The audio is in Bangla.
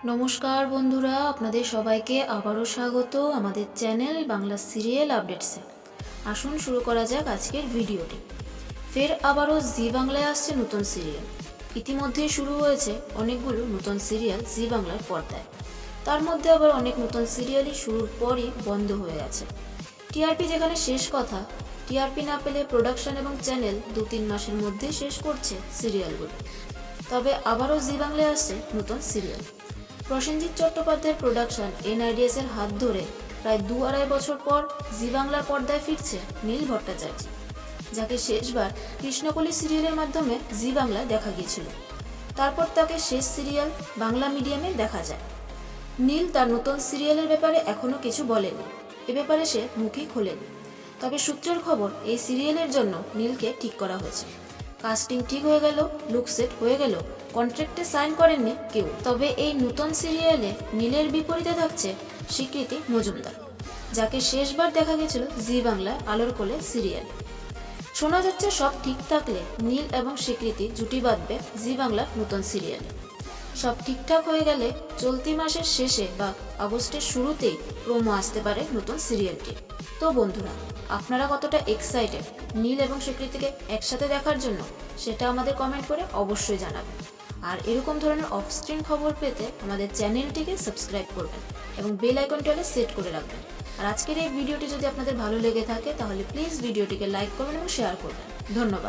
নমস্কার বন্ধুরা, আপনাদের সবাইকে আবারও স্বাগত আমাদের চ্যানেল বাংলা সিরিয়াল আপডেটসে। আসুন শুরু করা যাক আজকের ভিডিওটি। ফের আবারও জি বাংলায় আসছে নতুন সিরিয়াল। ইতিমধ্যেই শুরু হয়েছে অনেকগুলো নতুন সিরিয়াল জি বাংলার পর্দায়। তার মধ্যে আবার অনেক নতুন সিরিয়ালই শুরুর পরই বন্ধ হয়ে গেছে। টিআরপি যেখানে শেষ কথা, টিআরপি না পেলে প্রোডাকশন এবং চ্যানেল 2-3 মাসের মধ্যেই শেষ করছে সিরিয়ালগুলো। তবে আবারও জি বাংলায় আসছে নতুন সিরিয়াল। প্রসেনজিৎ চট্টোপাধ্যায়ের প্রোডাকশন এনআইডিএস এর হাত ধরে প্রায় 2-2.5 বছর পর জি বাংলার পর্দায় ফিরছে নীল ভট্টাচার্য, যাকে শেষবার কৃষ্ণকলি সিরিয়ালের মাধ্যমে জি বাংলায় দেখা গিয়েছিল। তারপর তাকে শেষ সিরিয়াল বাংলা মিডিয়ামে দেখা যায়। নীল তার নতুন সিরিয়ালের ব্যাপারে এখনো কিছু বলেনি, এ ব্যাপারে সে মুখই খোলেনি। তবে সূত্রের খবর, এই সিরিয়ালের জন্য নীলকে ঠিক করা হয়েছে। কাস্টিং ঠিক হয়ে গেল, লুক সেট হয়ে গেল, কন্ট্রাক্টে সাইন করেননি কেউ। তবে এই নতুন সিরিয়ালে নীলের বিপরীতে থাকছে স্বীকৃতি মজুমদার, যাকে শেষবার দেখা গেছিল জি বাংলায় আলোর কোলে সিরিয়াল। শোনা যাচ্ছে সব ঠিক থাকলে নীল এবং স্বীকৃতি জুটি বাঁধবে জি বাংলার নতুন সিরিয়ালে। সব ঠিকঠাক হয়ে গেলে চলতি মাসের শেষে বা আগস্টের শুরুতেই প্রোমো আসতে পারে নতুন সিরিয়ালটি। তো বন্ধুরা, আপনারা কতটা এক্সাইটেড নীল এবং স্বীকৃতিকে একসাথে দেখার জন্য, সেটা আমাদের কমেন্ট করে অবশ্যই জানাবেন। আর এরকম ধরনের অফ স্ক্রিন খবর পেতে আমাদের চ্যানেলটিকে সাবস্ক্রাইব করবেন এবং বেল আইকনটি হলে সেট করে রাখবেন। আর আজকের এই ভিডিওটি যদি আপনাদের ভালো লেগে থাকে তাহলে প্লিজ ভিডিওটিকে লাইক করবেন এবং শেয়ার করবেন। ধন্যবাদ।